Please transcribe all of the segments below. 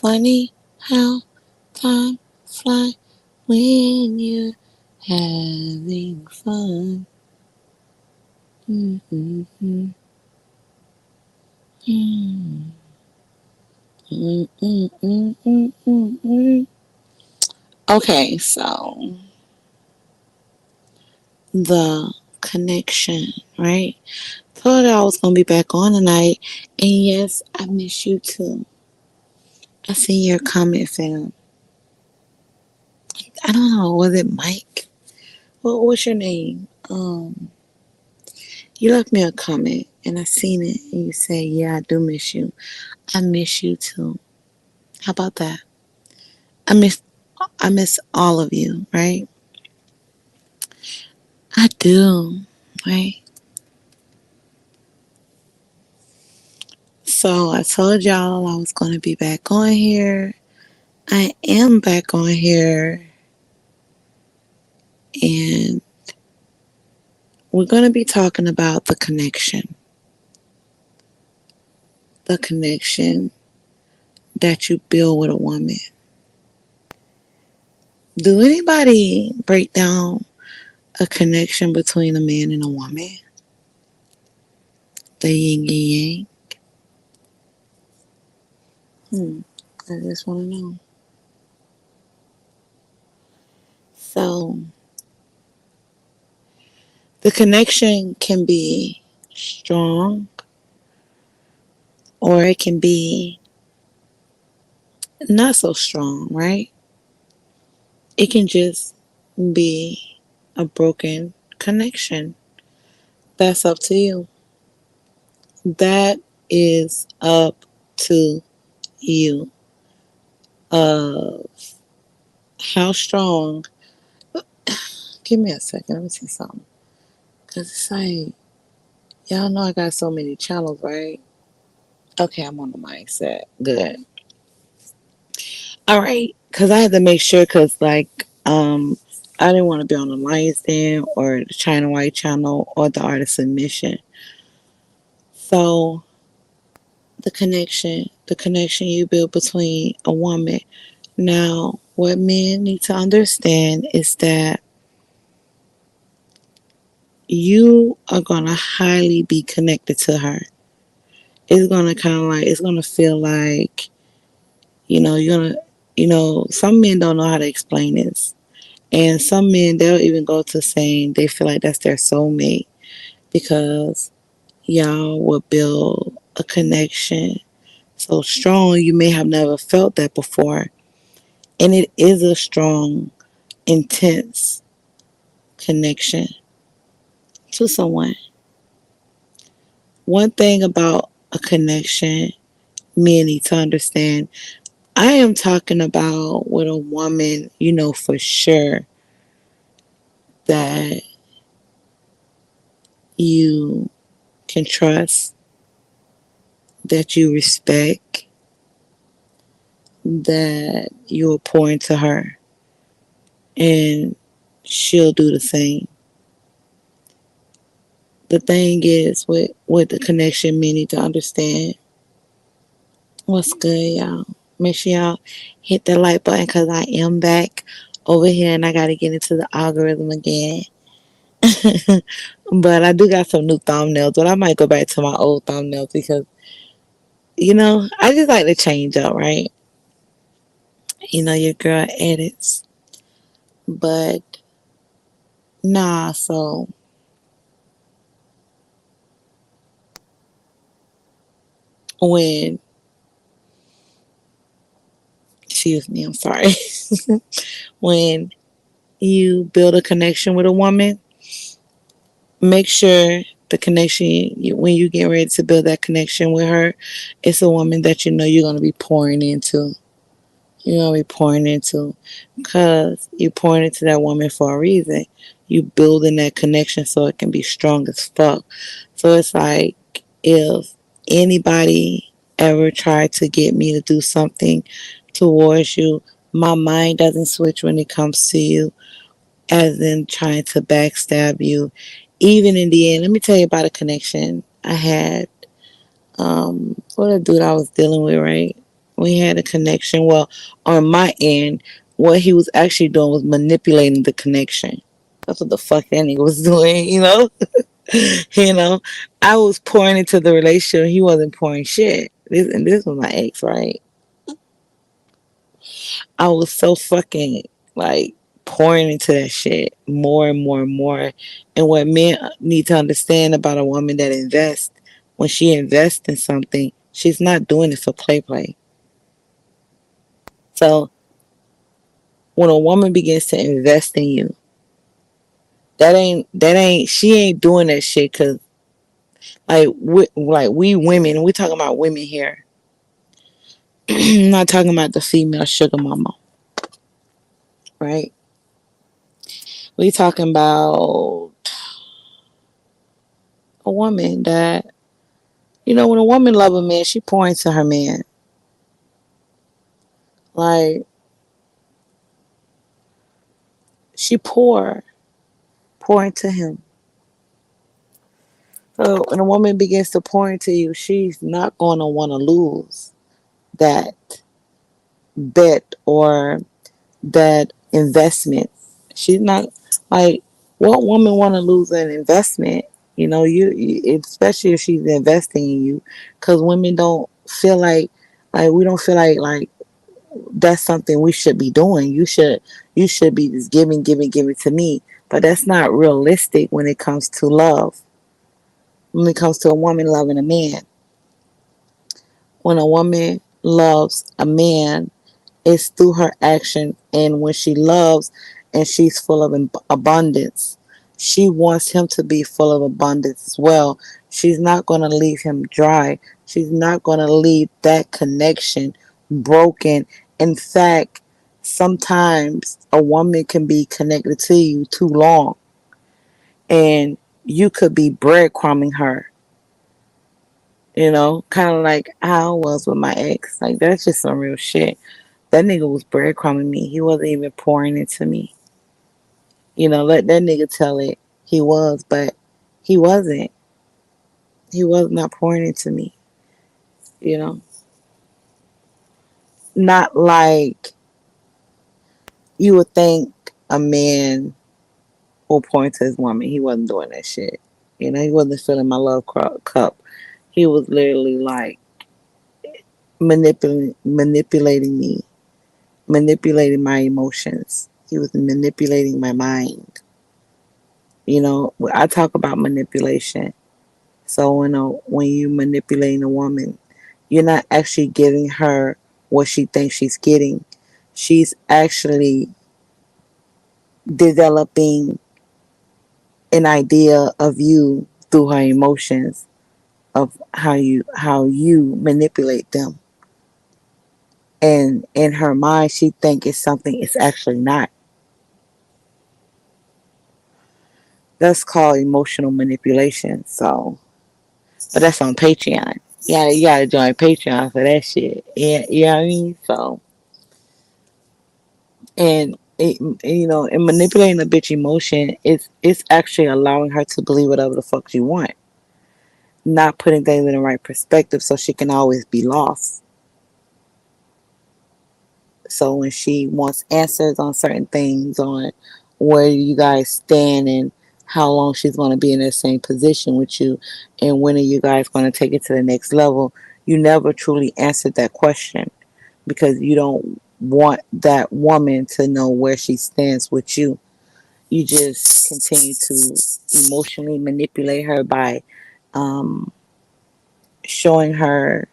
funny how time fly when you're having fun. Mm-hmm. Mm. Mm, mm, mm, mm, mm, mm. Okay, so the connection, right? Told you I was gonna be back on tonight, and yes, I miss you too. I seen your comment, fam. I don't know, was it Mike? What's your name? You left me a comment, and I seen it, and you said, "Yeah, I do miss you. I miss you too." How about that? I miss, I miss all of you, right? I do, right? So I told y'all I was gonna be back on here. I am back on here, and we're gonna be talking about the connection that you build with a woman. Do anybody break down a connection between a man and a woman? The yin and yang? Hmm. I just want to know. So, the connection can be strong or it can be not so strong, right? It can just be a broken connection. That's up to you. That is up to you. Uh, how strong? Give me a second. Let me see something. Cause it's like y'all know I got so many channels, right? Okay, I'm on the mindset. Good. All right. Cause I had to make sure. Cause I didn't want to be on the Lions Den or the China White channel or the Artist Submission. So the connection you build between a woman. Now, what men need to understand is that you are gonna highly be connected to her. It's gonna it's gonna feel like, you're gonna, some men don't know how to explain this. And some men, they'll even go to saying they feel like that's their soulmate because y'all will build a connection so strong you may have never felt that before. And it is a strong, intense connection to someone. One thing about a connection men need to understand, I am talking about with a woman, for sure that you can trust, that you respect, that you will pour into her, and she'll do the same. The thing is, with the connection, men need to understand what's good, y'all. Make sure y'all hit the like button because I am back over here and I got to get into the algorithm again. But I do got some new thumbnails, but I might go back to my old thumbnails because, I just like to change up, right? Your girl edits. But nah, so when, excuse me, I'm sorry. When you build a connection with a woman, make sure the connection, when you get ready to build that connection with her, it's a woman that you know you're going to be pouring into. You're going to be pouring into because you're pouring into that woman for a reason. You building that connection so it can be strong as fuck. So it's like if anybody ever tried to get me to do something towards you, my mind doesn't switch when it comes to you, as in trying to backstab you. Even in the end, let me tell you about a connection I had with a dude I was dealing with, right? We had a connection. Well, on my end, what he was actually doing was manipulating the connection. That's what the fuck that nigga was doing, you know? You know? I was pouring into the relationship. He wasn't pouring shit. This was my ex, right? I was so fucking like pouring into that shit more and more and more. And what men need to understand about a woman that invests, when she invests in something, she's not doing it for play. So when a woman begins to invest in you, that ain't she ain't doing that shit because we women, we talking about women here. I'm not talking about the female sugar mama, right? We talking about a woman that, when a woman love a man, she pour into her man. Like she pour into him. So when a woman begins to pour into you, she's not going to want to lose that bet or that investment. She's not like, what woman want to lose an investment? You especially if she's investing in you, because women don't feel like we don't feel like that's something we should be doing. You should be just giving to me. But that's not realistic when it comes to love. When it comes to a woman loving a man. When a woman loves a man, it's through her action. And when she loves and she's full of abundance, she wants him to be full of abundance as well. She's not going to leave him dry. She's not going to leave that connection broken. In fact, sometimes a woman can be connected to you too long and you could be breadcrumbing her. Kind of like how I was with my ex. Like, that's just some real shit. That nigga was breadcrumbing me. He wasn't even pouring into me. Let that nigga tell it. He was, but he wasn't. He was not pouring into me. You know, not like you would think a man will pour into his woman. He wasn't doing that shit. He wasn't filling my love cup. He was literally like manipulating me, manipulating my emotions. He was manipulating my mind. I talk about manipulation. So when you manipulating a woman, you're not actually giving her what she thinks she's getting. She's actually developing an idea of you through her emotions, of how you manipulate them. And in her mind, she think it's something it's actually not. That's called emotional manipulation. So, but that's on Patreon. Yeah, you gotta join Patreon for that shit. Yeah, you know what I mean. So, and manipulating a bitch emotion, it's actually allowing her to believe whatever the fuck she want, not putting things in the right perspective, so she can always be lost. So when she wants answers on certain things, on where you guys stand and how long she's going to be in the same position with you, and when are you guys going to take it to the next level, you never truly answered that question because you don't want that woman to know where she stands with you. You just continue to emotionally manipulate her by um, showing her.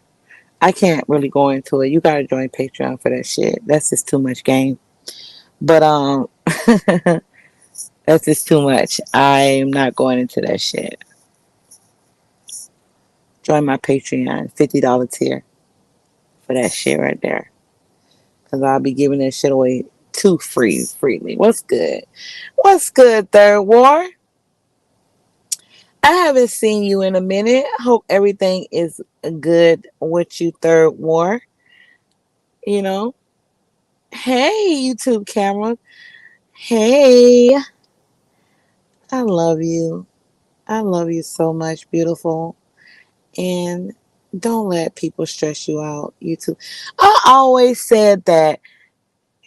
I can't really go into it. You gotta join Patreon for that shit. That's just too much game. But that's just too much. I'm not going into that shit. Join my Patreon, $50 tier for that shit right there. Cause I'll be giving that shit away too freely. What's good? What's good, Third War? I haven't seen you in a minute. Hope everything is good with you, Third War. You know. Hey, YouTube camera. Hey, I love you. I love you so much, beautiful. And Don't let people stress you out. You too. I always said that,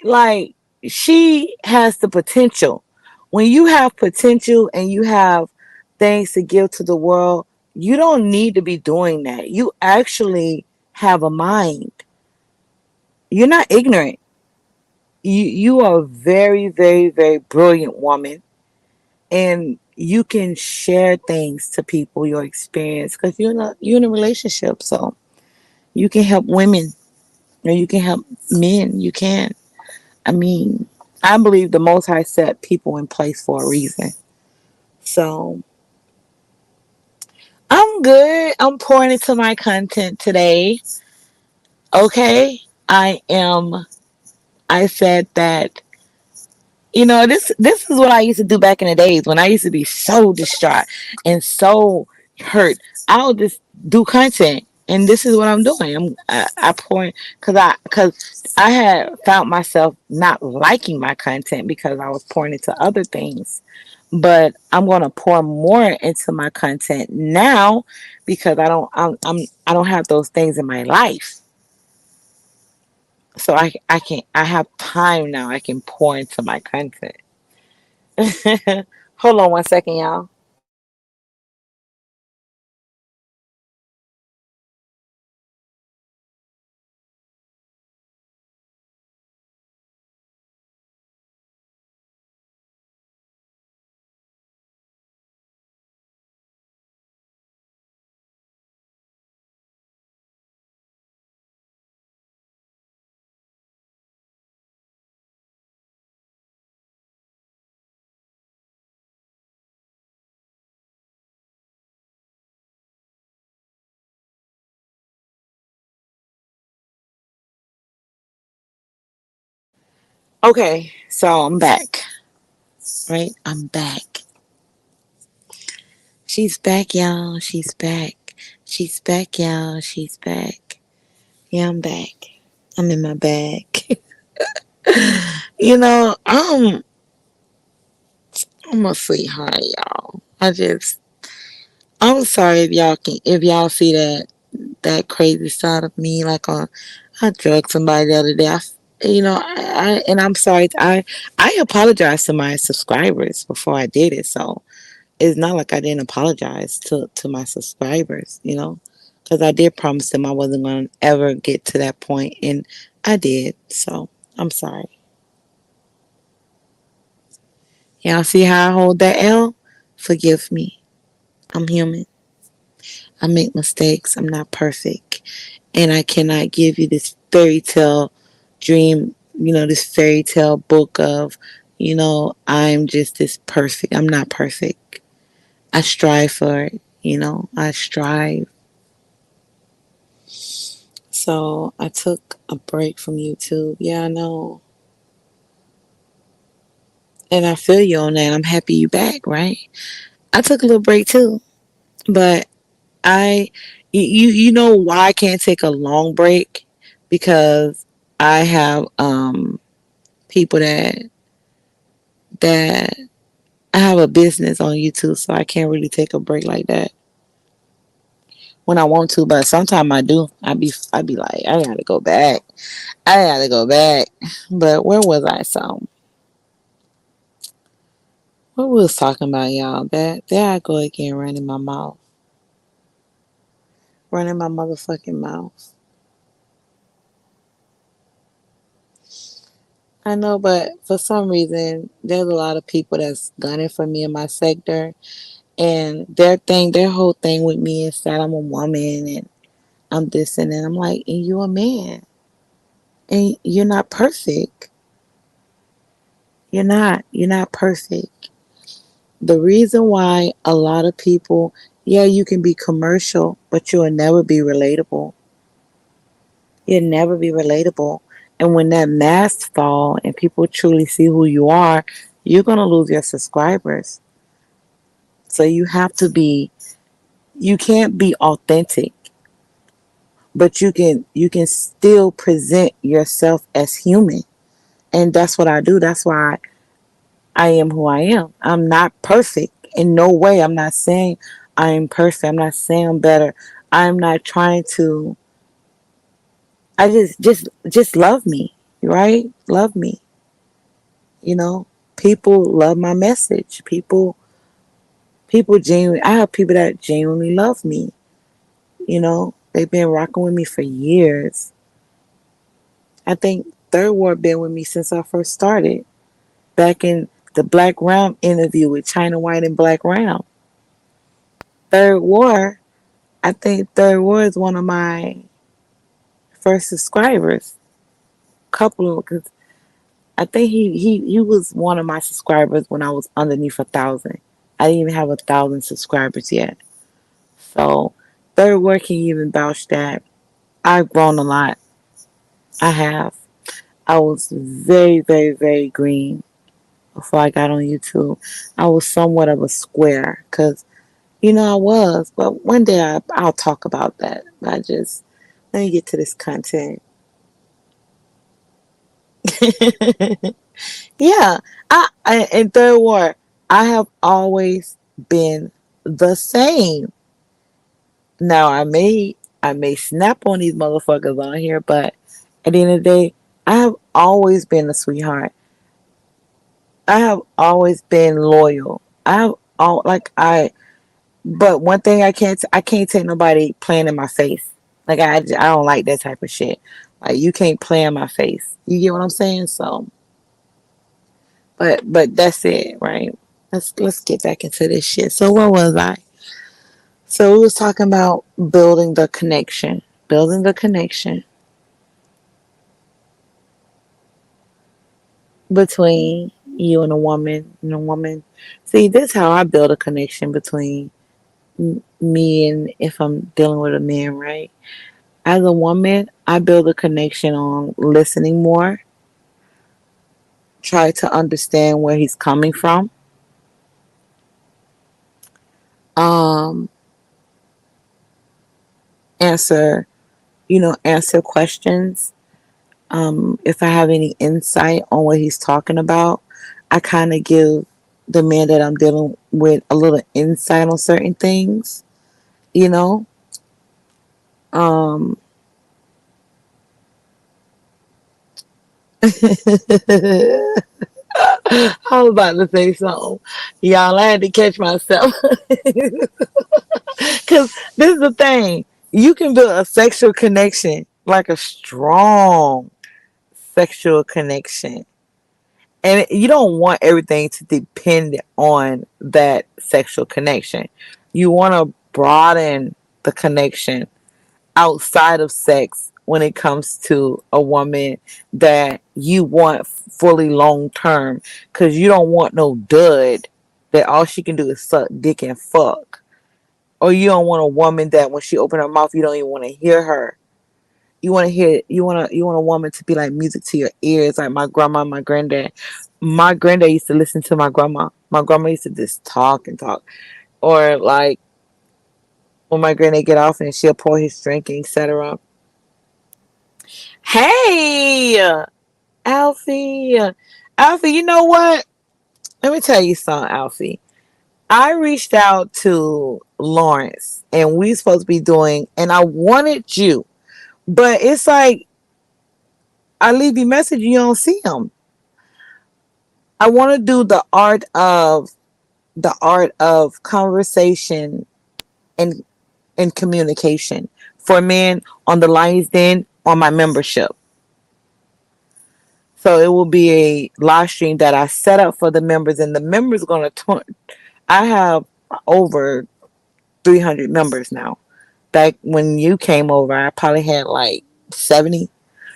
like, she has the potential. When you have potential and you have things to give to the world, you don't need to be doing that. You actually have a mind. You're not ignorant. You are a very, very, very brilliant woman, and you can share things to people, your experience, because you're in a relationship, so you can help women or you can help men. You can. I mean, I believe the Most High set people in place for a reason. So I'm good. I'm pouring into my content today. Okay. I am. I said that, this is what I used to do back in the days when I used to be so distraught and so hurt. I'll just do content, and this is what I'm doing. I pour because I had found myself not liking my content because I was pouring into other things. But I'm gonna pour more into my content now because I don't have those things in my life. So I have time now. I can pour into my content. Hold on one second, y'all. Okay, so I'm back. Right? I'm back. She's back, y'all. She's back. She's back, y'all. She's back. Yeah, I'm back. I'm in my bag. I'm a sweetheart, y'all. I'm sorry if y'all see that crazy side of me. Like, I drugged somebody the other day. And I'm sorry. I apologized to my subscribers before I did it. So it's not like I didn't apologize to my subscribers. Because I did promise them I wasn't going to ever get to that point, and I did. So I'm sorry. Y'all see how I hold that L? Forgive me. I'm human. I make mistakes. I'm not perfect. And I cannot give you this fairy tale dream, this fairy tale book of, I'm just this perfect. I'm not perfect. I strive for it, I strive. So I took a break from YouTube. Yeah, I know. And I feel you on that. I'm happy you back, right? I took a little break too. But I, you know why I can't take a long break? Because I have people that I have a business on YouTube, so I can't really take a break like that when I want to. But sometimes I do. I be like, I gotta go back. I gotta go back. But where was I? So what we was talking about, y'all? That there I go again, running my motherfucking mouth. I know, but for some reason, there's a lot of people that's gunning for me in my sector, and their whole thing with me is that I'm a woman and I'm this and that. I'm like, and you a man, and you're not perfect. You're not. You're not perfect. The reason why a lot of people, yeah, you can be commercial, but you'll never be relatable. You'll never be relatable. And when that mask fall and people truly see who you are, you're gonna lose your subscribers. So you can't be authentic, but you can still present yourself as human. And that's what I do. That's why I am who I am. I'm not perfect in no way. I'm not saying I am perfect. I'm not saying I'm better. I'm not trying to. I just love me, right? Love me. You know, people love my message. People genuinely. I have people that genuinely love me. You know, they've been rocking with me for years. I think Third Ward been with me since I first started. Back in the Black Ram interview with China White and Black Ram. Third Ward, I think Third Ward is one of my first subscribers. Couple of, because I think he was one of my subscribers when I was underneath 1,000. I didn't even have 1,000 subscribers yet. So Third Word can even vouch that I've grown a lot. I have. I was very, very, very green before I got on YouTube. I was somewhat of a square because, I was. But one day I'll talk about that. Let me get to this content. Yeah. In Third Ward, I have always been the same. Now I may snap on these motherfuckers on here, but at the end of the day, I have always been a sweetheart. I have always been loyal. I have all like I. But one thing I can't take nobody playing in my face. Like I don't like that type of shit. Like you can't play in my face. You get what I'm saying? So, but that's it, right? Let's get back into this shit. So where was I? So we was talking about building the connection between you and a woman and a woman. See, this is how I build a connection between me and if I'm dealing with a man, right? As a woman, I build a connection on listening more, try to understand where he's coming from, um, answer, answer questions. If I have any insight on what he's talking about, I kind of give the man that I'm dealing with a little insight on certain things, you know. Um, I was about to say something. Y'all, I had to catch myself. Because this is the thing. You can build a sexual connection, like a strong sexual connection. And you don't want everything to depend on that sexual connection. You want to broaden the connection outside of sex when it comes to a woman that you want fully long term. Because you don't want no dud that all she can do is suck dick and fuck. Or you don't want a woman that when she open her mouth you don't even want to hear her. You want a woman to be like music to your ears, like my grandma, my granddad. My granddad used to listen to my grandma. My grandma used to just talk and talk. Or like when my granddad get off and she'll pour his drink, etc. Hey, Alfie. Alfie, you know what? Let me tell you something, Alfie. I reached out to Lawrence and we supposed to be doing, and I wanted you, but it's like I leave you a message, you don't see him. I want to do the art of conversation and communication for men on the Lions Den on my membership. So it will be a live stream that I set up for the members, and the members are going to. I have over 300 members now. Back when you came over, I probably had like 70.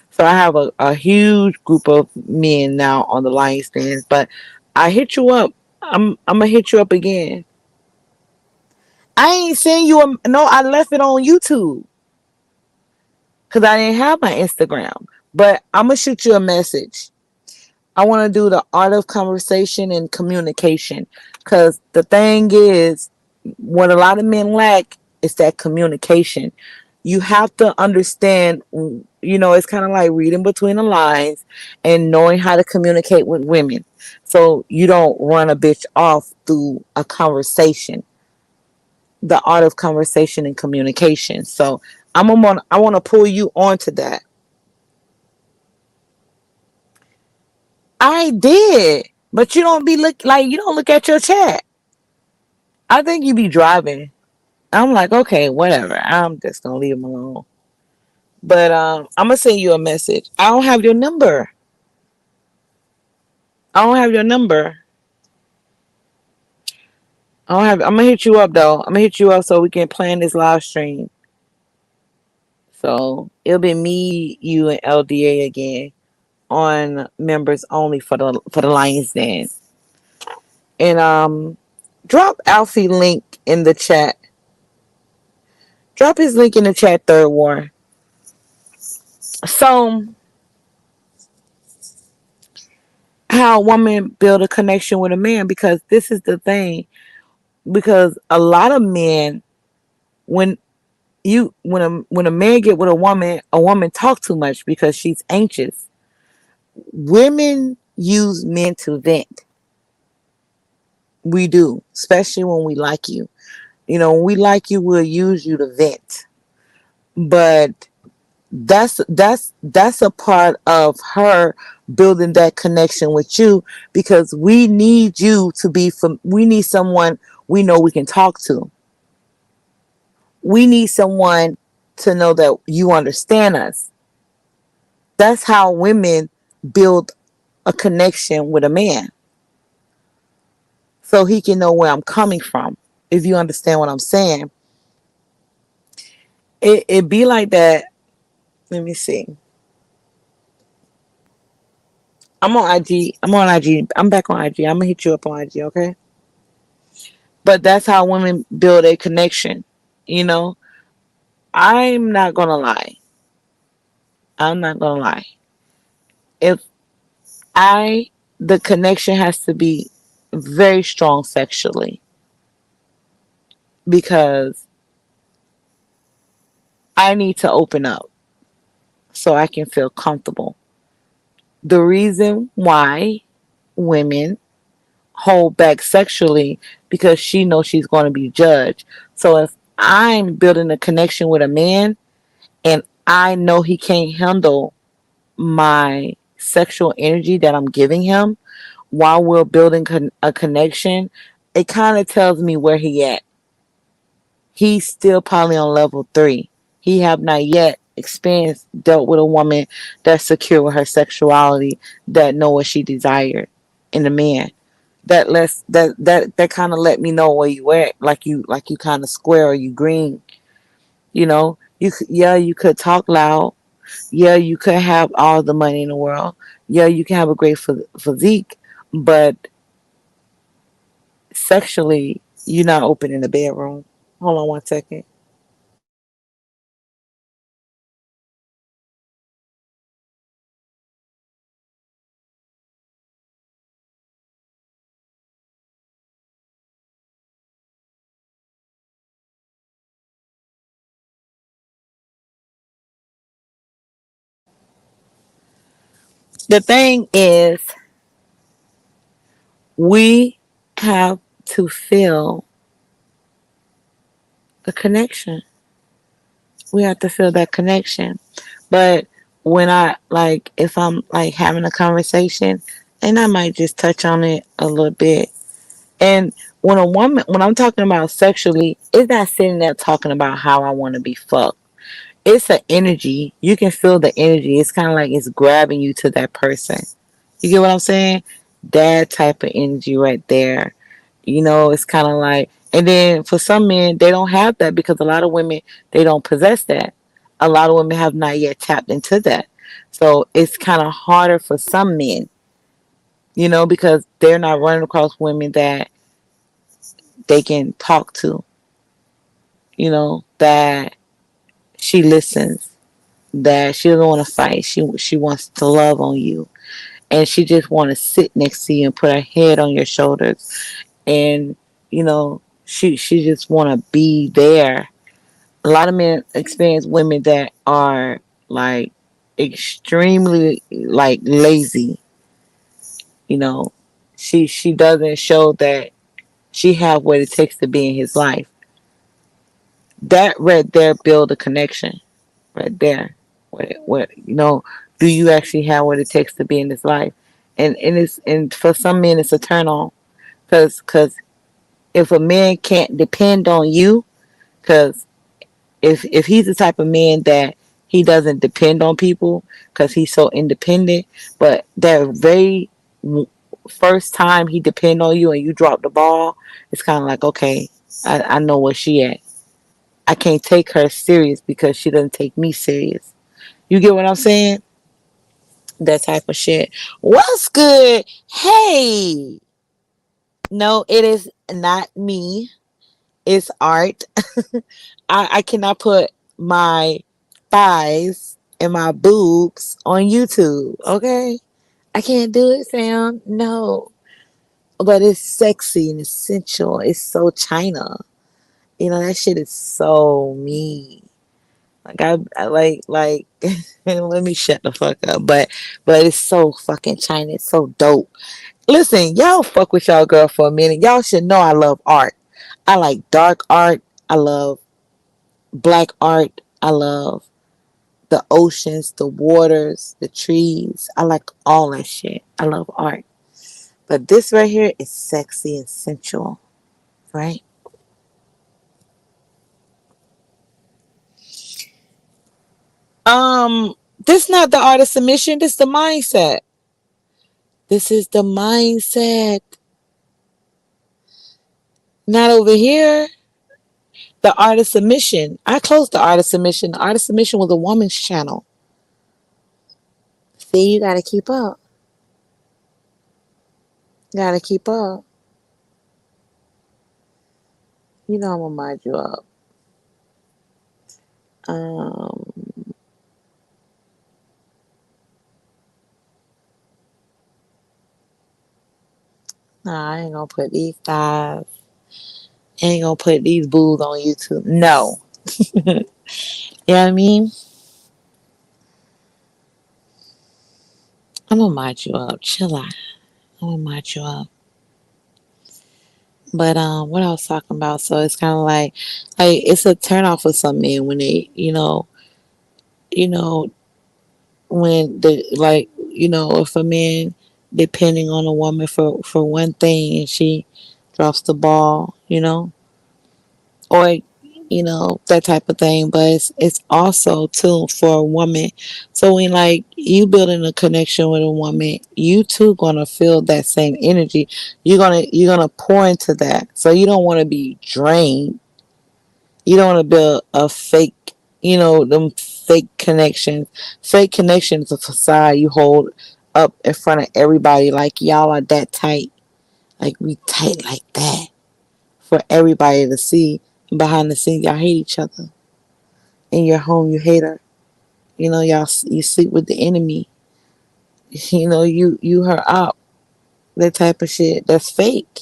So I have a huge group of men now on the Lions Den. But I hit you up. I'm gonna hit you up again. I ain't send you a no. I left it on YouTube because I didn't have my Instagram. But I'm gonna shoot you a message. I want to do the art of conversation and communication because the thing is, what a lot of men lack is that communication. You have to understand, it's kind of like reading between the lines and knowing how to communicate with women. So you don't run a bitch off through a conversation. the art of conversation and communication. So I want to pull you onto that. I did, but you don't be look like you don't look at your chat. I think you be driving. I'm like, okay, whatever. I'm just gonna leave him alone. But I'm gonna send you a message. I don't have your number. I don't have your number. I don't have. I'm gonna hit you up though. I'm gonna hit you up so we can plan this live stream. So it'll be me, you, and LDA again on members only for the Lions Den. And drop Alfie link in the chat. Drop his link in the chat, Third War. So how a woman build a connection with a man, because this is the thing. Because a lot of men, when when a man get with a woman talk too much because she's anxious. Women use men to vent. We do, especially when we like you. When we like you, we'll use you to vent. But that's a part of her building that connection with you, because we need you to be from. We need someone we know we can talk to. We need someone to know that you understand us. That's how women build a connection with a man, so he can know where I'm coming from. If you understand what I'm saying, it be like that. Let me see. I'm on IG. I'm on IG. I'm back on IG. I'm gonna hit you up on IG, okay? But that's how women build a connection. You know, I'm not gonna lie. I'm not gonna lie. If I, the connection has to be very strong sexually, because I need to open up so I can feel comfortable. The reason why women hold back sexually, because she knows she's going to be judged. So if I'm building a connection with a man and I know he can't handle my sexual energy that I'm giving him while we're building a connection, it kind of tells me where he at. He's still probably on level 3. He have not yet experienced dealt with a woman that's secure with her sexuality, that know what she desired in a man. That kind of let me know where you at. Like you kind of square, or you green. You could talk loud. Yeah, you could have all the money in the world. Yeah, you can have a great physique, but sexually, you're not open in the bedroom. Hold on 1 second. The thing is, we have to feel the connection. We have to feel that connection. But when if I'm like having a conversation, and I might just touch on it a little bit. And when I'm talking about sexually, it's not sitting there talking about how I want to be fucked. It's an energy. You can feel the energy. It's kind of like it's grabbing you to that person. You get what I'm saying? That type of energy right there. It's kind of like, and then for some men, they don't have that, because a lot of women, they don't possess that. A lot of women have not yet tapped into that. So it's kind of harder for some men, because they're not running across women that they can talk to, that she listens, that she doesn't want to fight. She wants to love on you, and she just want to sit next to you and put her head on your shoulders, and she just want to be there. A lot of men experience women that are like extremely like lazy. You know, she doesn't show that she have what it takes to be in his life. That right there build a connection right there. What do you actually have what it takes to be in this life? And for some men it's a turn on, because if a man can't depend on you, because if he's the type of man that he doesn't depend on people because he's so independent, but that very first time he depend on you and you drop the ball, it's kind of like, okay, I know where she at. I can't take her serious because she doesn't take me serious. You get what I'm saying? That type of shit. What's good? Hey, no, it is not me. It's art. I cannot put my thighs and my boobs on YouTube. Okay, I can't do it, fam. No, but it's sexy and it's sensual. It's so China. That shit is so me. Like I like. Let me shut the fuck up. But it's so fucking China. It's so dope. Listen, y'all fuck with y'all girl for a minute. Y'all should know I love art. I like dark art. I love black art. I love the oceans, the waters, the trees. I like all that shit. I love art. But this right here is sexy and sensual, right? This not the art of submission. This the mindset. This is the mindset. Not over here. The art of submission. I closed the art of submission. The art of submission was a woman's channel. See, you gotta keep up. You gotta keep up. I'm gonna mind you up. Um, nah, I ain't gonna put these thighs. I ain't gonna put these boobs on YouTube. No. You know what I mean? I'm gonna mind you up. Chill out. I'm gonna mind you up. But what I was talking about, so it's kind of like it's a turn off for some men when they, you know, when the like, if a man depending on a woman for one thing and she drops the ball, or that type of thing. But it's also too for a woman. So when like you building a connection with a woman, you too gonna feel that same energy. You're gonna pour into that. So you don't want to be drained. You don't want to build a fake, them fake connections. Fake connections is a facade you hold up in front of everybody, like y'all are that tight, like we tight like that for everybody to see. Behind the scenes, y'all hate each other. In your home, you hate her. Y'all you sleep with the enemy. You her up. That type of shit. That's fake.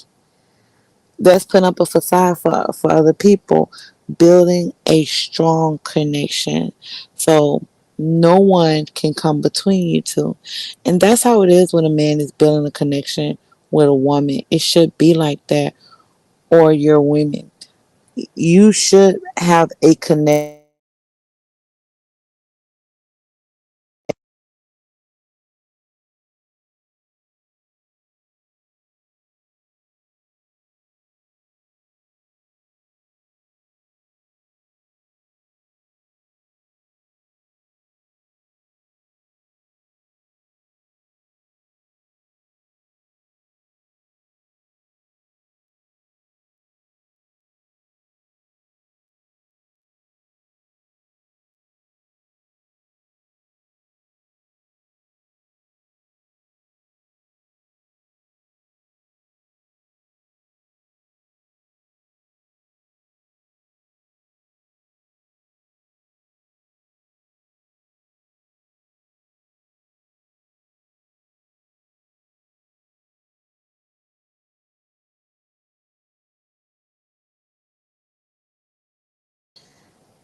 That's putting up a facade for other people. Building a strong connection, so no one can come between you two. And that's how it is when a man is building a connection with a woman. It should be like that, or you're women. You should have a connection with a woman that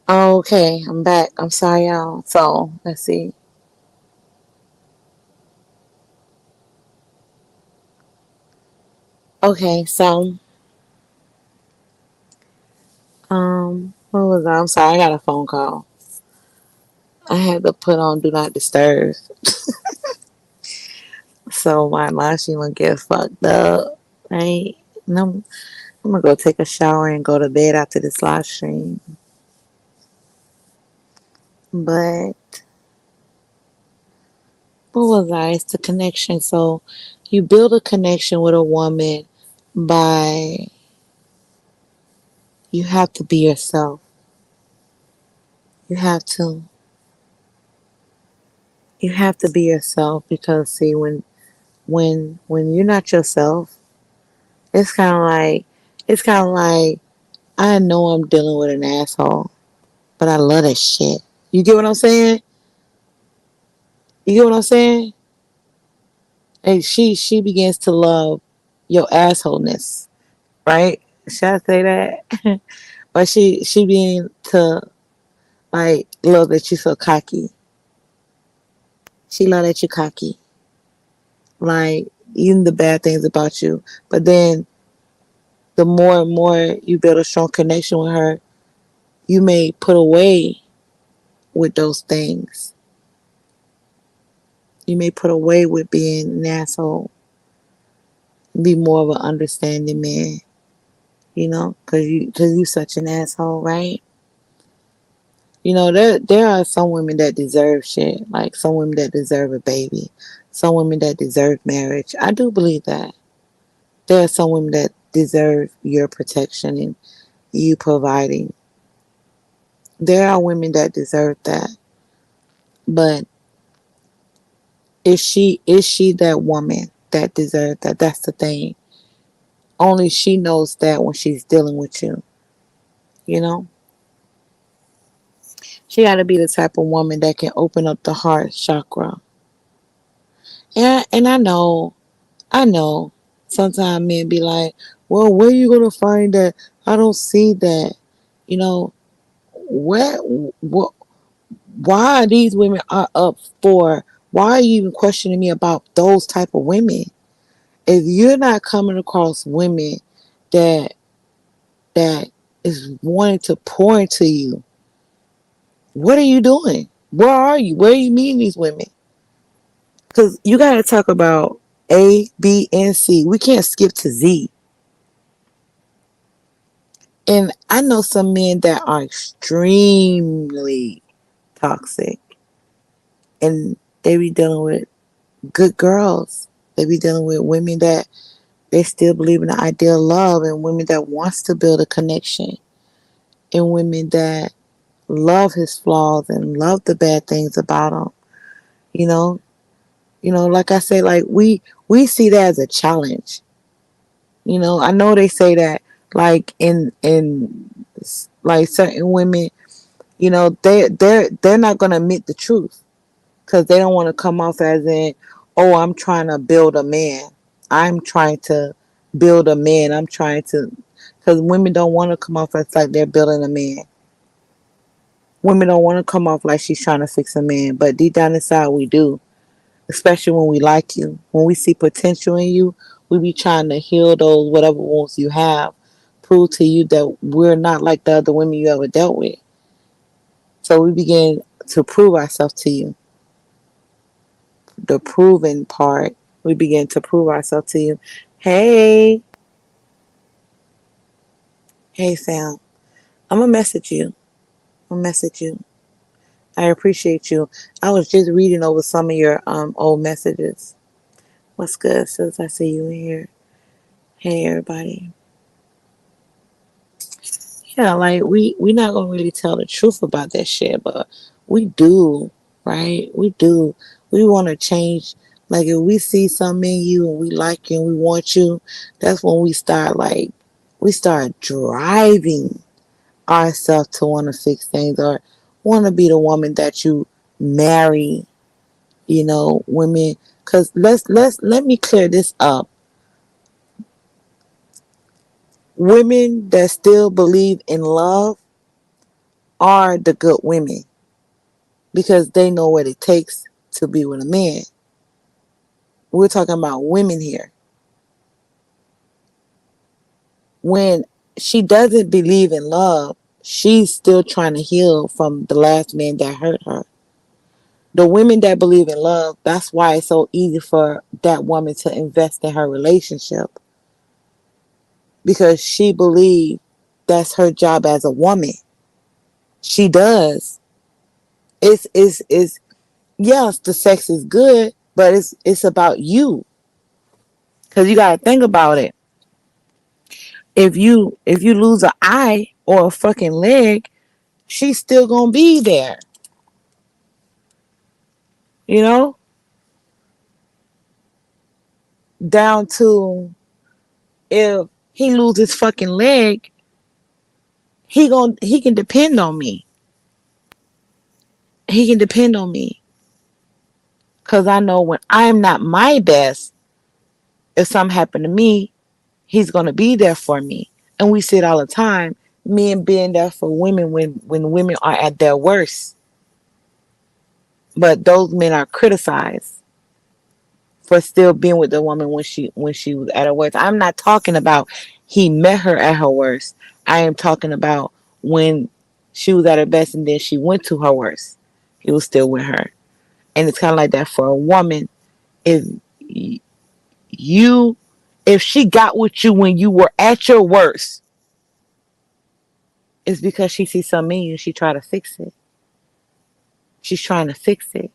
Okay, I'm back. I'm sorry, y'all. So let's see. Okay, so What was I? I'm sorry, I got a phone call. I had to put on Do Not Disturb. So my live stream will get fucked up. Right? And I'm gonna go take a shower and go to bed after this live stream. But what was I? It's the connection. So you build a connection with a woman by you have to be yourself. You have to. You have to be yourself because see when you're not yourself, it's kind of like I know I'm dealing with an asshole, but I love that shit. You get what I'm saying? You get what I'm saying? And she begins to love your assholeness, right? Should I say that? But she began to like love that you so cocky. She love that you cocky. Like even the bad things about you. But then the more and more you build a strong connection with her, you may put away with those things. You may put away with being an asshole. Be more of an understanding man, cause you such an asshole, right? There are some women that deserve shit, like some women that deserve a baby, some women that deserve marriage. I do believe that there are some women that deserve your protection and you providing. There are women that deserve that, but is she that woman that deserves that? That's the thing. Only she knows that when she's dealing with you. You know, she got to be the type of woman that can open up the heart chakra. And I know. Sometimes men be like, "Well, where you gonna find that? I don't see that." You know, where, what, why are these women are up for? Why are you even questioning me about those type of women? If you're not coming across women that that is wanting to pour into you, what are you doing? Where are you? Where are you meeting these women? Because you got to talk about A, B, and C. We can't skip to Z. And I know some men that are extremely toxic and they be dealing with good girls. They be dealing with women that they still believe in the idea of love and women that wants to build a connection and women that love his flaws and love the bad things about him. You know, like I say, like we see that as a challenge. I know they say that like in like certain women, they're not gonna admit the truth because they don't want to come off as in, oh, I'm trying to build a man. I'm trying to build a man. I'm trying to, because women don't want to come off as like they're building a man. Women don't want to come off like she's trying to fix a man, but deep down inside we do. Especially when we like you, when we see potential in you, we be trying to heal those whatever wounds you have, prove to you that we're not like the other women you ever dealt with. So we begin to prove ourselves to you. The proving part, we begin to prove ourselves to you. Hey, hey, Sam, I'm gonna message you. I'm gonna message you. I appreciate you. I was just reading over some of your old messages. What's good, sis? I see you in here. Hey, everybody. Yeah, like we not gonna really tell the truth about that shit, but we do, right? We do. We want to change. Like if we see something in you and we like you and we want you, that's when we start driving ourselves to want to fix things or want to be the woman that you marry. Women. Cause let me clear this up. Women that still believe in love are the good women because they know what it takes to be with a man. We're talking about women here. When she doesn't believe in love, She's still trying to heal from the last man that hurt her. The women that believe in love, that's why it's so easy for that woman to invest in her relationship, because she believes that's her job as a woman. She does. It's yes, the sex is good, but it's about you. Cause you gotta think about it. If you lose an eye or a fucking leg, she's still gonna be there. You know, down to if he loses his fucking leg, he can depend on me. He can depend on me, cause I know when I'm not my best, if something happened to me, he's gonna be there for me. And we see it all the time. Men being there for women when women are at their worst. But those men are criticized for still being with the woman when she was at her worst. I'm not talking about he met her at her worst. I am talking about when she was at her best and then she went to her worst. He was still with her. And it's kind of like that for a woman. If you if she got with you when you were at your worst, it's because she sees something in you and she try to fix it. She's trying to fix it.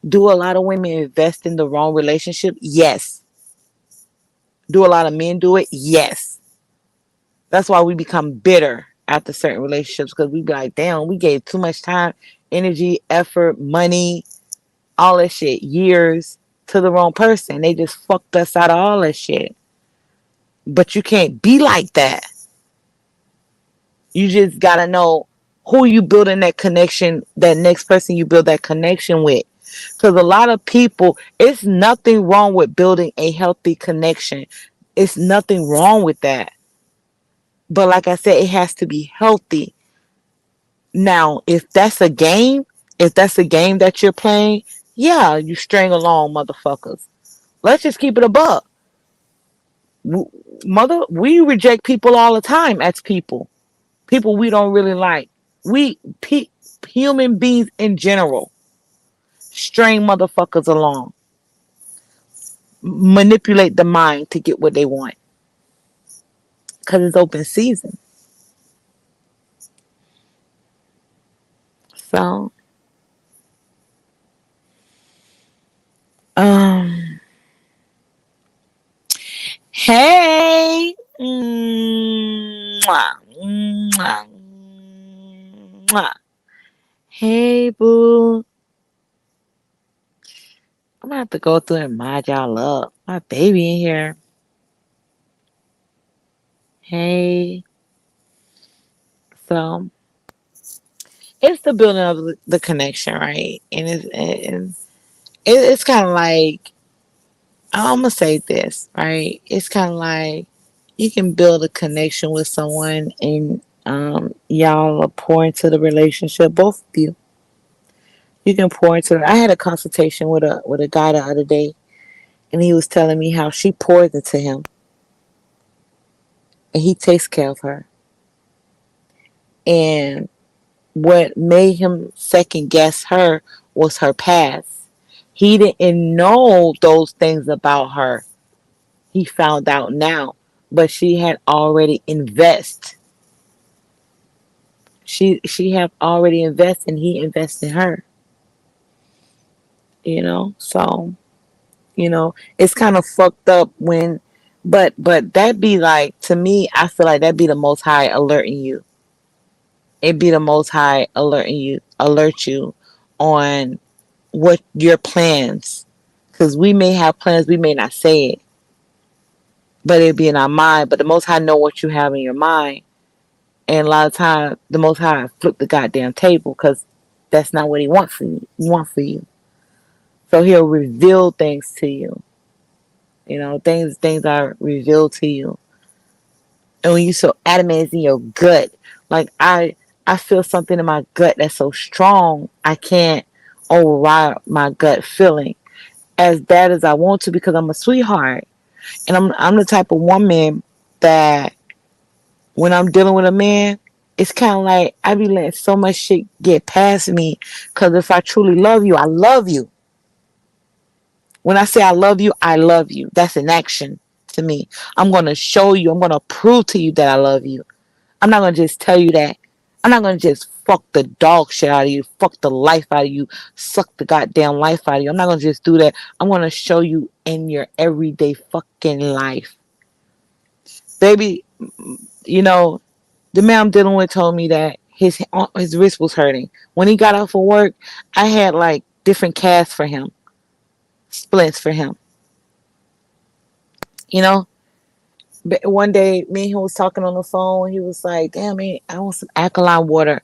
Do a lot of women invest in the wrong relationship? Yes. Do a lot of men do it? Yes. That's why we become bitter after certain relationships, because we be like, damn, we gave too much time, energy, effort, money, all that shit, years to the wrong person. They just fucked us out of all that shit. But you can't be like that. You just gotta know who you building that connection, that next person you build that connection with. Because a lot of people, it's nothing wrong with building a healthy connection. It's nothing wrong with that. But like I said, it has to be healthy. Now, if that's a game that you're playing, yeah, you string along, motherfuckers. Let's just keep it a buck. We reject people all the time as people. People we don't really like. We, human beings in general, string motherfuckers along, manipulate the mind to get what they want. Because it's open season. So, um, hey, mwah, mwah, mwah. Hey, boo. I'm gonna have to go through and mod y'all up. My baby in here. Hey. So, it's the building of the connection, right? It's kind of like, I'm gonna say this, right? It's kind of like you can build a connection with someone and y'all are pour into the relationship, both of you. You can pour into it. I had a consultation with a guy the other day, and he was telling me how she pours into him, and he takes care of her. And what made him second guess her was her past. He didn't know those things about her. He found out now, but she had already invested. She had already invested, and he invested in her. So it's kind of fucked up when, but that be like, to me, I feel like that be the Most High alerting you. It be the Most High alert you on what your plans, because we may have plans, we may not say it, but it be in our mind. But the Most High know what you have in your mind, and a lot of times the Most High flip the goddamn table, because that's not what He wants for you. So He'll reveal things to you. Things are revealed to you, and when you so adamant, it's in your gut. Like I feel something in my gut that's so strong, I can't override my gut feeling as bad as I want to, because I'm a sweetheart, and I'm the type of woman that when I'm dealing with a man, It's kind of like I be letting so much shit get past me. Because if I truly love you, I love you. When I say I love you, I love you. That's an action to me. I'm going to show you, I'm going to prove to you that I love you. I'm not going to just tell you that. I'm not going to just fuck the dog shit out of you, fuck the life out of you, suck the goddamn life out of you. I'm not going to just do that. I'm going to show you in your everyday fucking life. Baby, you know, the man I'm dealing with told me that his wrist was hurting. When he got off of work, I had like different casts for him, splints for him. You know, but one day me and him was talking on the phone. He was like, "Damn man, I want some alkaline water."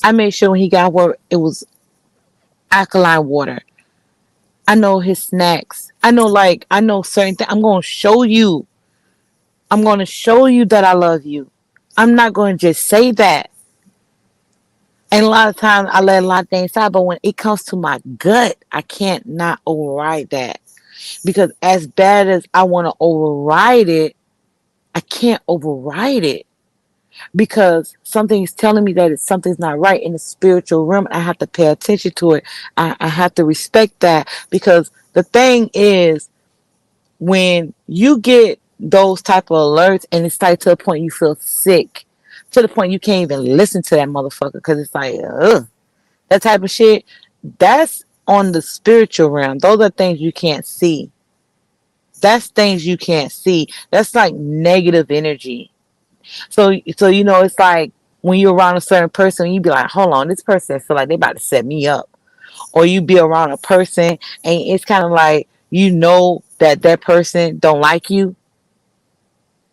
I made sure when he got work, it was alkaline water. I know his snacks. I know certain things. I'm gonna show you. I'm gonna show you that I love you. I'm not gonna just say that. And a lot of times I let a lot of things out, but when it comes to my gut, I can't not override that. Because as bad as I want to override it, I can't override it. Because something is telling me that something's not right in the spiritual realm. I have to pay attention to it. I have to respect that. Because the thing is, when you get those type of alerts and it's like to the point you feel sick, to the point you can't even listen to that motherfucker because it's like, ugh. That type of shit, that's on the spiritual realm. Those are things you can't see. That's things you can't see. That's like negative energy. So it's like when you're around a certain person, you be like, hold on, this person feel like they about to set me up. Or you be around a person and it's kind of like that person don't like you,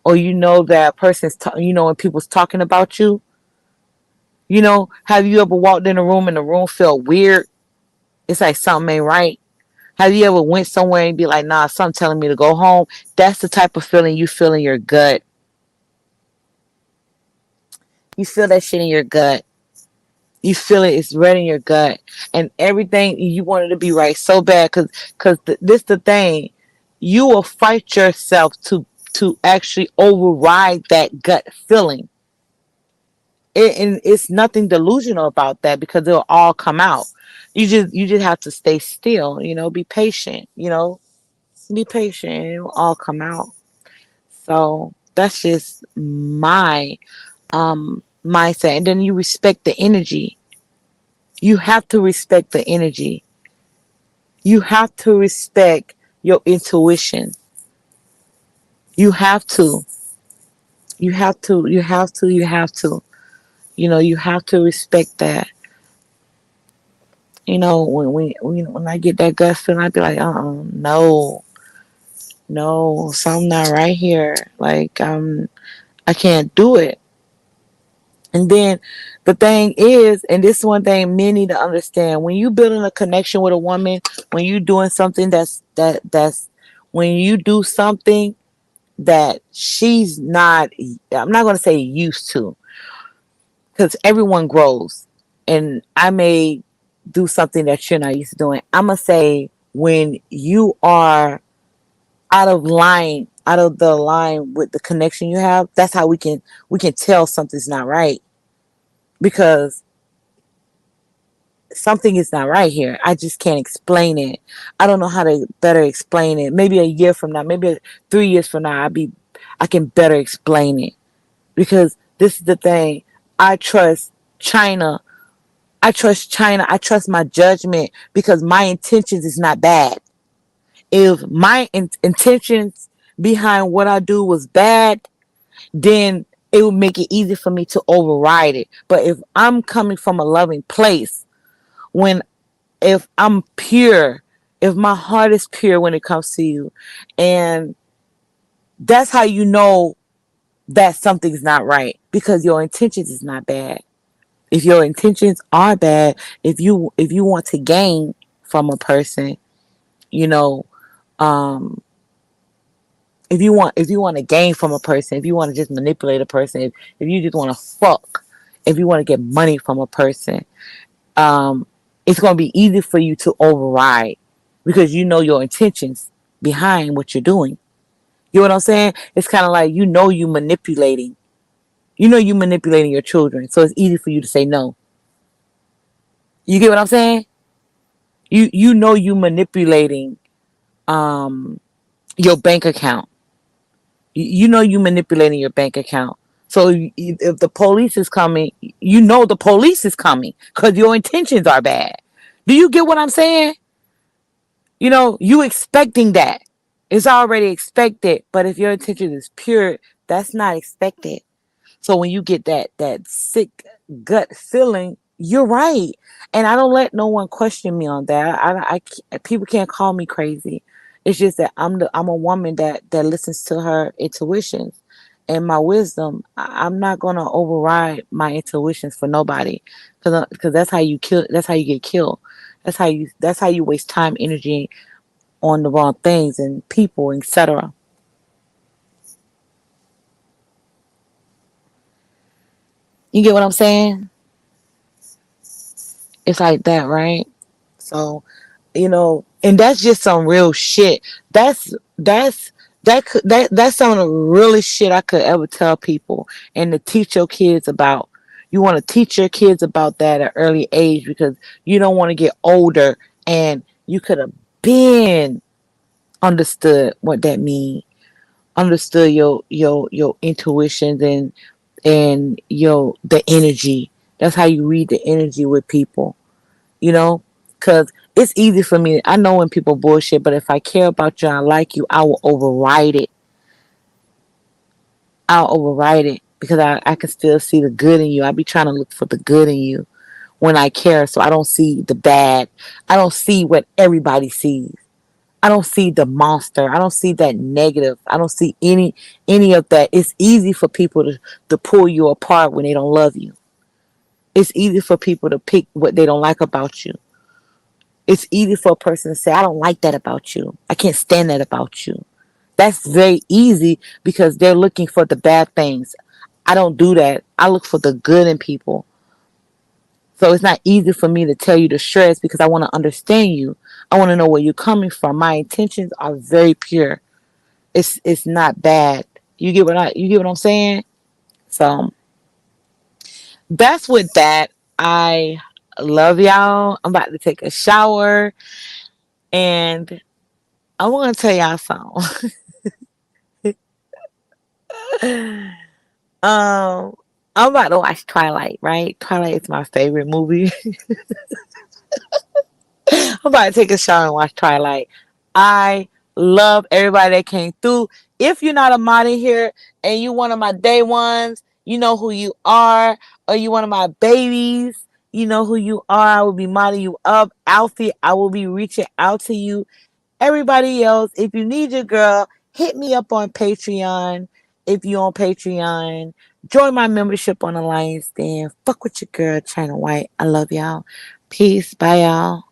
or that person's when people's talking about you. Have you ever walked in a room and the room felt weird? It's like something ain't right. Have you ever went somewhere and be like, nah, something telling me to go home? That's the type of feeling you feel in your gut. You feel that shit in your gut. You feel it. It's red in your gut, and everything you want it to be right so bad. Cause this the thing. You will fight yourself to actually override that gut feeling. And it's nothing delusional about that because it'll all come out. You just have to stay still. Be patient. Be patient. And it will all come out. So that's just my mindset. And then you respect the energy. You have to respect the energy. You have to respect your intuition. You have to. You have to. You have to. You have to. You have to respect that. When I get that gut feeling, I'd be like, no, no, something not right here. Like, I can't do it. And then the thing is, and this is one thing men need to understand: when you building a connection with a woman, when you doing something that's when you do something that she's not, I'm not going to say used to, because everyone grows, and I may do something that you're not used to doing. I'm gonna say when you are out of the line with the connection you have, that's how we can tell something's not right, because something is not right here. I just can't explain it. I don't know how to better explain it. Maybe a year from now, maybe 3 years from now, I can better explain it. Because this is the thing. I trust China. I trust China. I trust my judgment because my intentions is not bad. If my intentions behind what I do was bad, then it would make it easy for me to override it. But if I'm coming from a loving place, when if I'm pure, if my heart is pure when it comes to you, and that's how you know that something's not right, because your intentions is not bad. If your intentions are bad, if you want to gain from a person, you know, um, if you want to gain from a person, if you want to just manipulate a person, if you just want to fuck, if you want to get money from a person, um, it's going to be easy for you to override because you know your intentions behind what you're doing. You know what I'm saying? It's kind of like you manipulating. You know you manipulating your children, so it's easy for you to say no. You get what I'm saying? You know you manipulating um your bank account. You know you manipulating your bank account. So if the police is coming, you know the police is coming because your intentions are bad. Do you get what I'm saying? You know, you expecting that. It's already expected. But if your intention is pure, that's not expected. So when you get that sick gut feeling, you're right, and I don't let no one question me on that. People can't call me crazy. It's just that I'm a woman that listens to her intuitions and my wisdom. I'm not gonna override my intuitions for nobody, because that's how you kill. That's how you get killed. That's how you waste time, energy on the wrong things and people, etc. You get what I'm saying? It's like that, right? So, and that's just some real shit. That's some of the realest shit I could ever tell people, and to teach your kids about. You want to teach your kids about that at an early age, because you don't want to get older and you could have been understood what that means, understood your intuitions and your the energy. That's how you read the energy with people, you know, because it's easy for me. I know when people bullshit, but if I care about you and I like you, I will override it. I'll override it because I can still see the good in you. I be trying to look for the good in you when I care, so I don't see the bad. I don't see what everybody sees. I don't see the monster. I don't see that negative. I don't see any of that. It's easy for people to pull you apart when they don't love you. It's easy for people to pick what they don't like about you. It's easy for a person to say, I don't like that about you. I can't stand that about you. That's very easy because they're looking for the bad things. I don't do that. I look for the good in people. So it's not easy for me to tell you to shreds because I want to understand you. I want to know where you're coming from. My intentions are very pure. It's not bad. You get what I'm saying? So that's with that. I love y'all. I'm about to take a shower and I want to tell y'all something. um, I'm about to watch Twilight, right? Twilight is my favorite movie. I'm about to take a shower and watch Twilight. I love everybody that came through. If you're not a mod in here and you one of my day ones, you know who you are, or you one of my babies, you know who you are. I will be modding you up. Alfie, I will be reaching out to you. Everybody else, if you need your girl, hit me up on Patreon. If you on Patreon, join my membership on Alliance Stand. Fuck with your girl, China White. I love y'all. Peace. Bye, y'all.